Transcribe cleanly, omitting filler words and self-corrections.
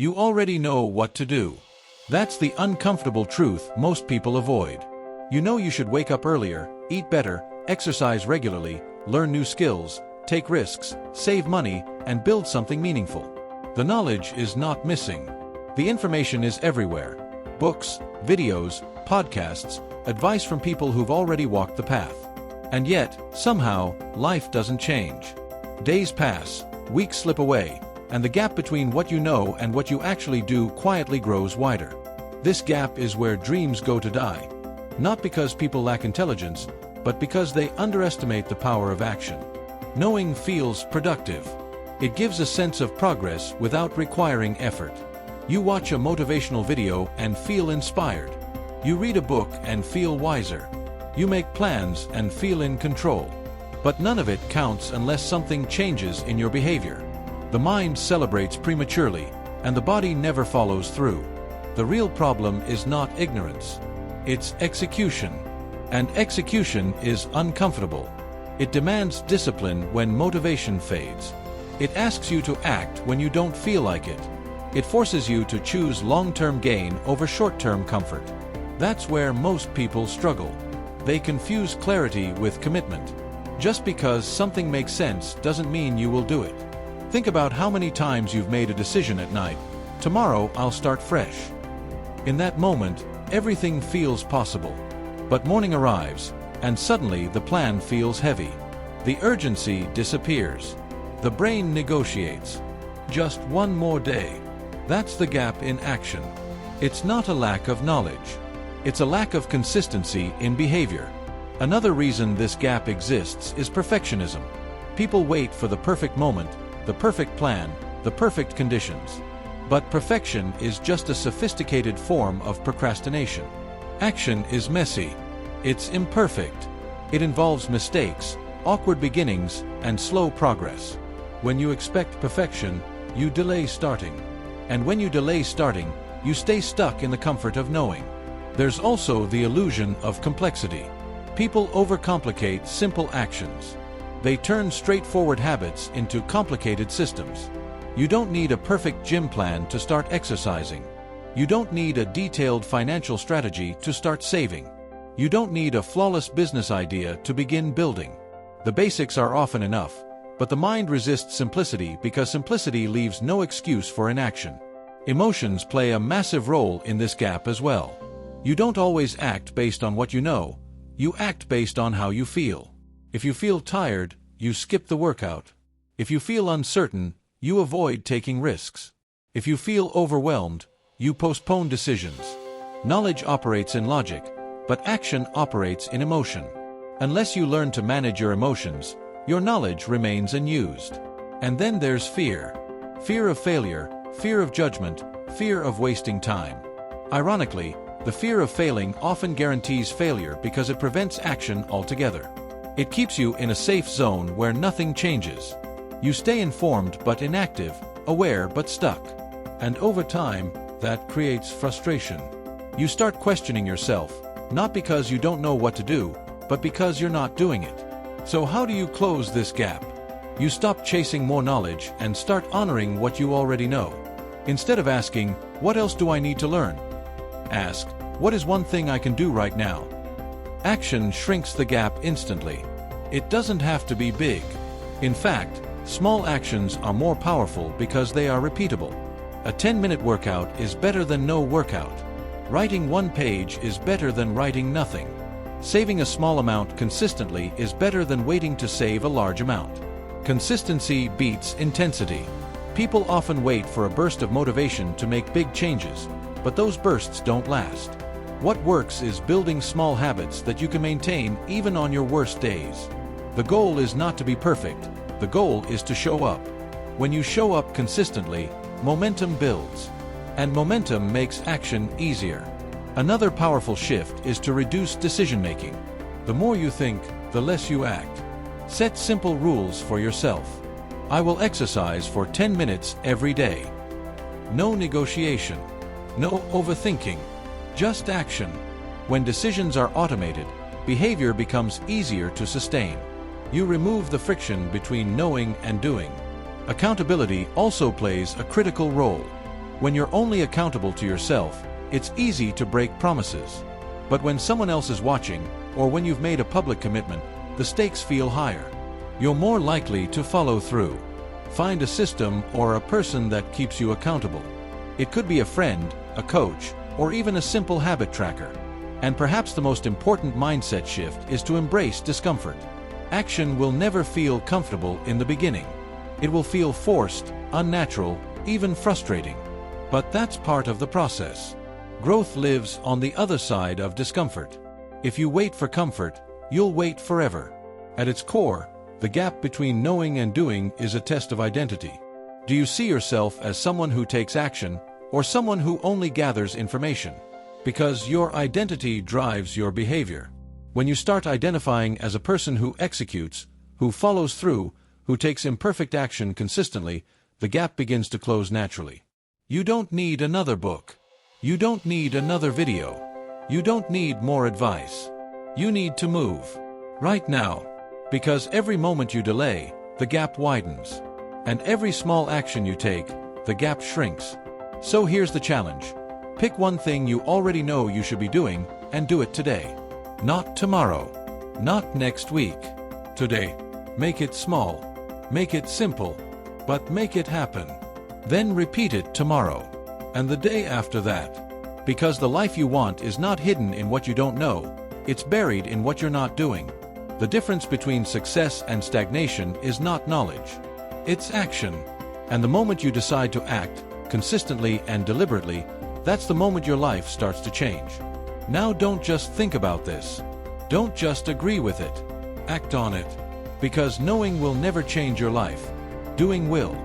You already know what to do. That's the uncomfortable truth most people avoid. You know you should wake up earlier, eat better, exercise regularly, learn new skills, take risks, save money, and build something meaningful. The knowledge is not missing. The information is everywhere. Books, videos, podcasts, advice from people who've already walked the path. And yet, somehow, life doesn't change. Days pass, weeks slip away, and the gap between what you know and what you actually do quietly grows wider. This gap is where dreams go to die. Not because people lack intelligence, but because they underestimate the power of action. Knowing feels productive. It gives a sense of progress without requiring effort. You watch a motivational video and feel inspired. You read a book and feel wiser. You make plans and feel in control. But none of it counts unless something changes in your behavior. The mind celebrates prematurely, and the body never follows through. The real problem is not ignorance. It's execution. And execution is uncomfortable. It demands discipline when motivation fades. It asks you to act when you don't feel like it. It forces you to choose long-term gain over short-term comfort. That's where most people struggle. They confuse clarity with commitment. Just because something makes sense doesn't mean you will do it. Think about how many times you've made a decision at night. Tomorrow I'll start fresh. In that moment, everything feels possible. But morning arrives, and suddenly the plan feels heavy. The urgency disappears. The brain negotiates. Just one more day. That's the gap in action. It's not a lack of knowledge. It's a lack of consistency in behavior. Another reason this gap exists is perfectionism. People wait for the perfect moment, the perfect plan, the perfect conditions. But perfection is just a sophisticated form of procrastination. Action is messy. It's imperfect. It involves mistakes, awkward beginnings, and slow progress. When you expect perfection, you delay starting. And when you delay starting, you stay stuck in the comfort of knowing. There's also the illusion of complexity. People overcomplicate simple actions. They turn straightforward habits into complicated systems. You don't need a perfect gym plan to start exercising. You don't need a detailed financial strategy to start saving. You don't need a flawless business idea to begin building. The basics are often enough, but the mind resists simplicity because simplicity leaves no excuse for inaction. Emotions play a massive role in this gap as well. You don't always act based on what you know. You act based on how you feel. If you feel tired, you skip the workout. If you feel uncertain, you avoid taking risks. If you feel overwhelmed, you postpone decisions. Knowledge operates in logic, but action operates in emotion. Unless you learn to manage your emotions, your knowledge remains unused. And then there's fear. Fear of failure, fear of judgment, fear of wasting time. Ironically, the fear of failing often guarantees failure because it prevents action altogether. It keeps you in a safe zone where nothing changes. You stay informed but inactive, aware but stuck. And over time, that creates frustration. You start questioning yourself, not because you don't know what to do, but because you're not doing it. So how do you close this gap? You stop chasing more knowledge and start honoring what you already know. Instead of asking, "What else do I need to learn?" ask, "What is one thing I can do right now?" Action shrinks the gap instantly. It doesn't have to be big. In fact, small actions are more powerful because they are repeatable. A 10-minute workout is better than no workout. Writing one page is better than writing nothing. Saving a small amount consistently is better than waiting to save a large amount. Consistency beats intensity. People often wait for a burst of motivation to make big changes, but those bursts don't last. What works is building small habits that you can maintain even on your worst days. The goal is not to be perfect. The goal is to show up. When you show up consistently, momentum builds. And momentum makes action easier. Another powerful shift is to reduce decision-making. The more you think, the less you act. Set simple rules for yourself. I will exercise for 10 minutes every day. No negotiation. No overthinking. Just action. When decisions are automated, behavior becomes easier to sustain. You remove the friction between knowing and doing. Accountability also plays a critical role. When you're only accountable to yourself, it's easy to break promises. But when someone else is watching, or when you've made a public commitment, the stakes feel higher. You're more likely to follow through. Find a system or a person that keeps you accountable. It could be a friend, a coach, or even a simple habit tracker. And perhaps the most important mindset shift is to embrace discomfort. Action will never feel comfortable in the beginning. It will feel forced, unnatural, even frustrating. But that's part of the process. Growth lives on the other side of discomfort. If you wait for comfort, you'll wait forever. At its core, the gap between knowing and doing is a test of identity. Do you see yourself as someone who takes action, or someone who only gathers information? Because your identity drives your behavior. When you start identifying as a person who executes, who follows through, who takes imperfect action consistently, the gap begins to close naturally. You don't need another book. You don't need another video. You don't need more advice. You need to move. Right now. Because every moment you delay, the gap widens. And every small action you take, the gap shrinks. So here's the challenge. Pick one thing you already know you should be doing, and do it today. Not tomorrow. Not next week. Today. Make it small. Make it simple. But make it happen. Then repeat it tomorrow. And the day after that. Because the life you want is not hidden in what you don't know. It's buried in what you're not doing. The difference between success and stagnation is not knowledge. It's action. And the moment you decide to act, consistently and deliberately, that's the moment your life starts to change. Now don't just think about this. Don't just agree with it. Act on it. Because knowing will never change your life. Doing will.